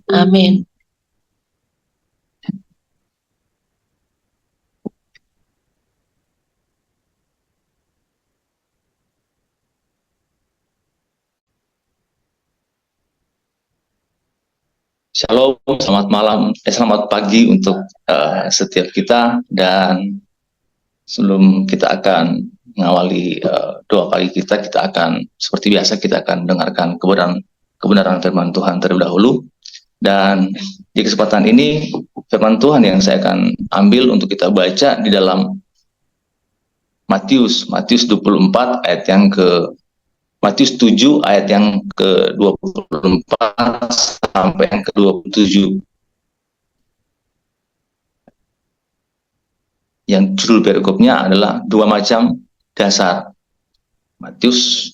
Amin. Shalom, selamat malam, selamat pagi untuk setiap kita. Dan sebelum kita akan mengawali doa pagi kita, kita akan seperti biasa kita akan dengarkan kebenaran firman Tuhan terlebih dahulu. Dan di kesempatan ini firman Tuhan yang saya akan ambil untuk kita baca di dalam Matius 24 ayat yang ke Matius 7 ayat yang ke-24 sampai yang ke-27. Yang judul perikopnya adalah dua macam dasar. Matius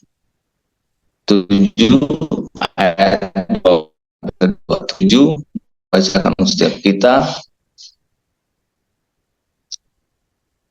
7 ayat 27, bacakan setiap kita.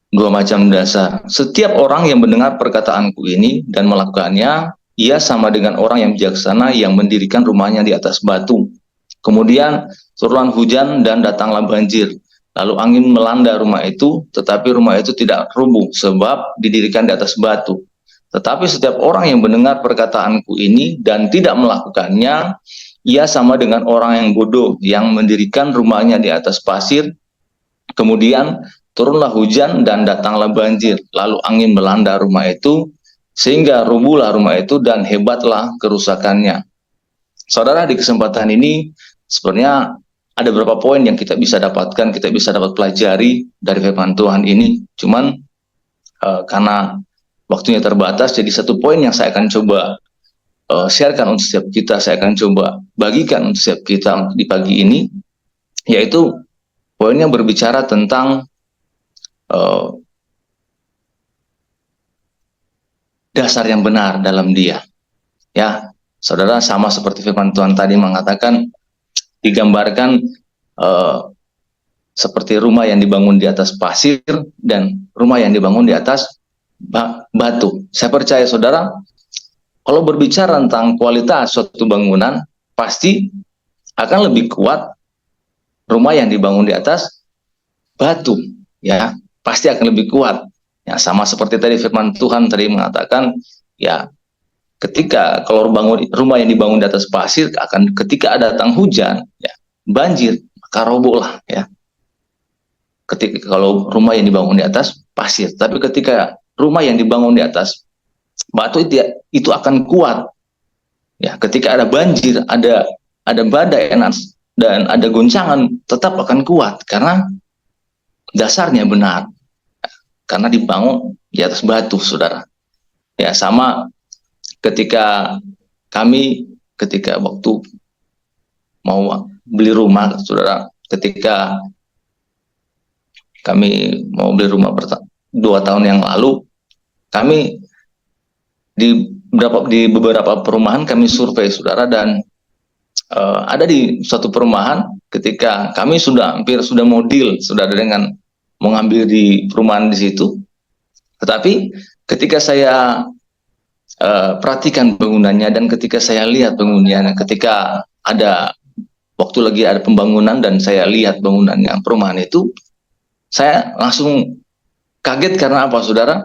Dua macam dasar. Setiap orang yang mendengar perkataanku ini dan melakukannya, ia sama dengan orang yang bijaksana yang mendirikan rumahnya di atas batu. Kemudian turun hujan dan datanglah banjir. Lalu angin melanda rumah itu, tetapi rumah itu tidak rubuh sebab didirikan di atas batu. Tetapi setiap orang yang mendengar perkataanku ini dan tidak melakukannya, ia sama dengan orang yang bodoh yang mendirikan rumahnya di atas pasir. Kemudian turunlah hujan dan datanglah banjir. Lalu angin melanda rumah itu, sehingga rubuhlah rumah itu dan hebatlah kerusakannya. Saudara, di kesempatan ini sebenarnya ada beberapa poin yang kita bisa dapatkan, kita bisa dapat pelajari dari firman Tuhan ini. Cuman karena waktunya terbatas, jadi satu poin yang saya akan coba sharekan untuk setiap kita, saya akan coba bagikan untuk setiap kita di pagi ini, yaitu poinnya berbicara tentang uh, dasar yang benar dalam dia. Ya, saudara, sama seperti firman Tuhan tadi mengatakan, digambarkan seperti rumah yang dibangun di atas pasir dan rumah yang dibangun di atas batu. Saya percaya saudara, kalau berbicara tentang kualitas suatu bangunan, pasti akan lebih kuat rumah yang dibangun di atas batu, ya, pasti akan lebih kuat. Ya, sama seperti tadi firman Tuhan tadi mengatakan, ya, ketika kalau rumah yang dibangun di atas pasir, akan ketika datang hujan, ya, banjir, maka robohlah, ya. Ketika kalau rumah yang dibangun di atas pasir, tapi ketika rumah yang dibangun di atas batu itu akan kuat. Ya, ketika ada banjir, ada badai dan ada goncangan, tetap akan kuat karena dasarnya benar. Karena dibangun di atas batu, saudara. Ya, sama ketika ketika waktu mau beli rumah, saudara, ketika kami mau beli rumah 2 tahun yang lalu, kami di beberapa perumahan kami survei, saudara, dan ada di suatu perumahan ketika kami sudah mau deal, saudara, dengan mengambil di perumahan di situ. Tetapi ketika saya perhatikan bangunannya dan ketika saya lihat bangunannya, ketika ada waktu lagi ada pembangunan dan saya lihat bangunan yang perumahan itu, saya langsung kaget. Karena apa, saudara?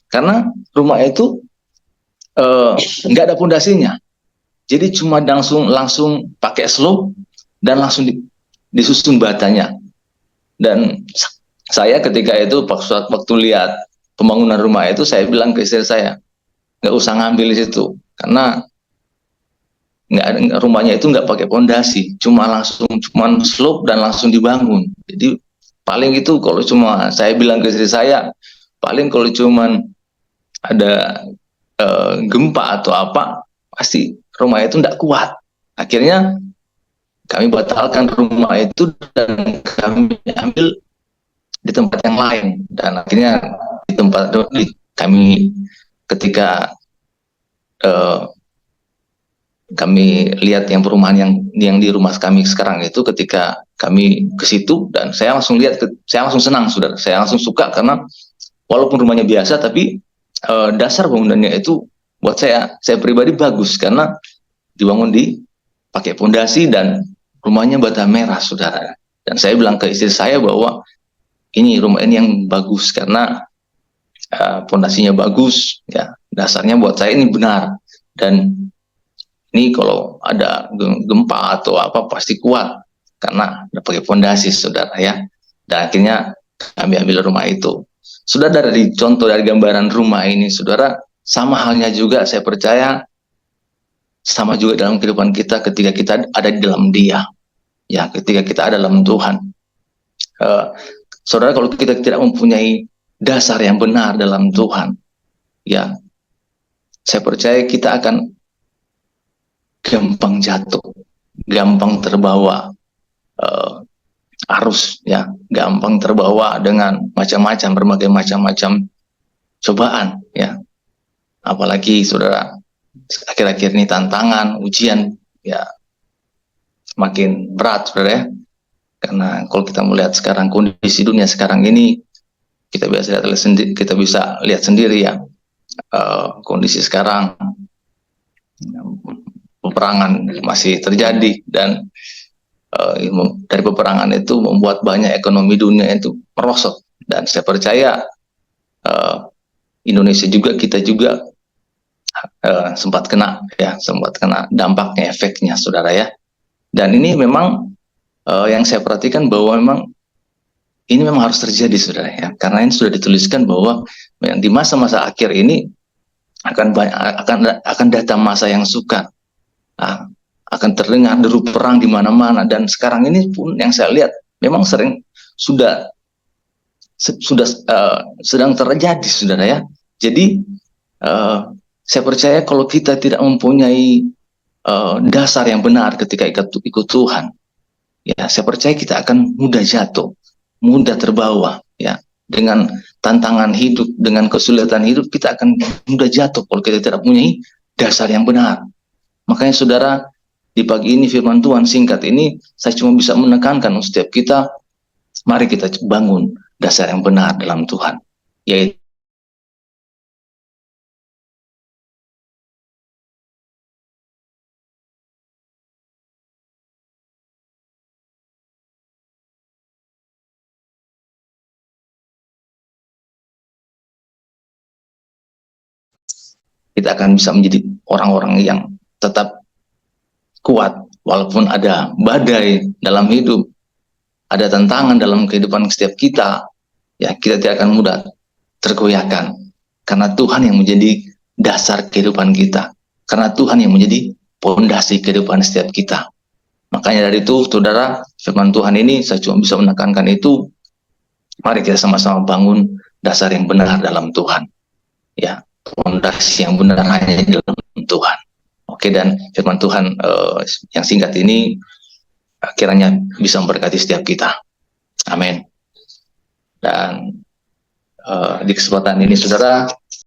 Karena rumah itu nggak ada pondasinya. Jadi cuma langsung pakai slope dan langsung disusun batanya. Dan saya ketika itu waktu lihat pembangunan rumah itu, saya bilang ke istri saya, nggak usah ngambil di situ karena rumahnya itu nggak pakai pondasi, cuma slope dan langsung dibangun. Jadi paling itu kalau cuma saya bilang ke istri saya, paling kalau cuma ada gempa atau apa, pasti rumah itu tidak kuat. Akhirnya kami batalkan rumah itu dan kami ambil di tempat yang lain. Dan akhirnya di tempat kami ketika kami lihat yang perumahan yang di rumah kami sekarang itu, ketika kami ke situ dan saya langsung lihat, saya langsung senang, saudara. Saya langsung suka karena walaupun rumahnya biasa, tapi dasar bangunannya itu buat saya pribadi bagus karena dibangun di pakai pondasi dan rumahnya bata merah, saudara. Dan saya bilang ke istri saya bahwa ini rumah ini yang bagus karena pondasinya bagus, ya dasarnya buat saya ini benar. Dan ini kalau ada gempa atau apa pasti kuat karena ada pakai pondasi, saudara ya. Dan akhirnya kami ambil rumah itu. Sudah dari contoh dari gambaran rumah ini, saudara, sama halnya juga saya percaya sama juga dalam kehidupan kita ketika kita ada di dalam Dia, ya ketika kita ada dalam Tuhan. Saudara, kalau kita tidak mempunyai dasar yang benar dalam Tuhan, ya saya percaya kita akan gampang jatuh, gampang terbawa arus, ya gampang terbawa dengan macam-macam berbagai macam-macam cobaan, ya apalagi saudara akhir-akhir ini tantangan ujian ya semakin berat, saudara ya, karena kalau kita melihat sekarang kondisi dunia sekarang ini kita bisa lihat sendiri ya, kondisi sekarang peperangan masih terjadi dan dari peperangan itu membuat banyak ekonomi dunia itu merosot. Dan saya percaya Indonesia juga, kita juga sempat kena dampaknya, efeknya, saudara ya. Dan ini memang yang saya perhatikan bahwa memang ini memang harus terjadi, saudara ya, karena ini sudah dituliskan bahwa di masa-masa akhir ini akan datang masa yang sukar. Akan terdengar deru perang di mana-mana, dan sekarang ini pun yang saya lihat memang sedang terjadi, saudara ya. Jadi saya percaya kalau kita tidak mempunyai dasar yang benar ketika ikut Tuhan, ya saya percaya kita akan mudah jatuh, mudah terbawa, ya dengan tantangan hidup, dengan kesulitan hidup kita akan mudah jatuh kalau kita tidak mempunyai dasar yang benar. Makanya saudara, di pagi ini firman Tuhan singkat ini saya cuma bisa menekankan setiap kita, mari kita bangun dasar yang benar dalam Tuhan, yaitu kita akan bisa menjadi orang-orang yang tetap kuat walaupun ada badai dalam hidup, ada tantangan dalam kehidupan setiap kita, ya kita tidak akan mudah tergoyahkan karena Tuhan yang menjadi dasar kehidupan kita, karena Tuhan yang menjadi pondasi kehidupan setiap kita. Makanya dari itu, saudara, firman Tuhan ini saya cuma bisa menekankan itu, mari kita sama-sama bangun dasar yang benar dalam Tuhan, ya pondasi yang benar hanya di dalam Tuhan. Oke, dan firman Tuhan yang singkat ini kiranya bisa memberkati setiap kita. Amin. Dan di kesempatan ini, saudara,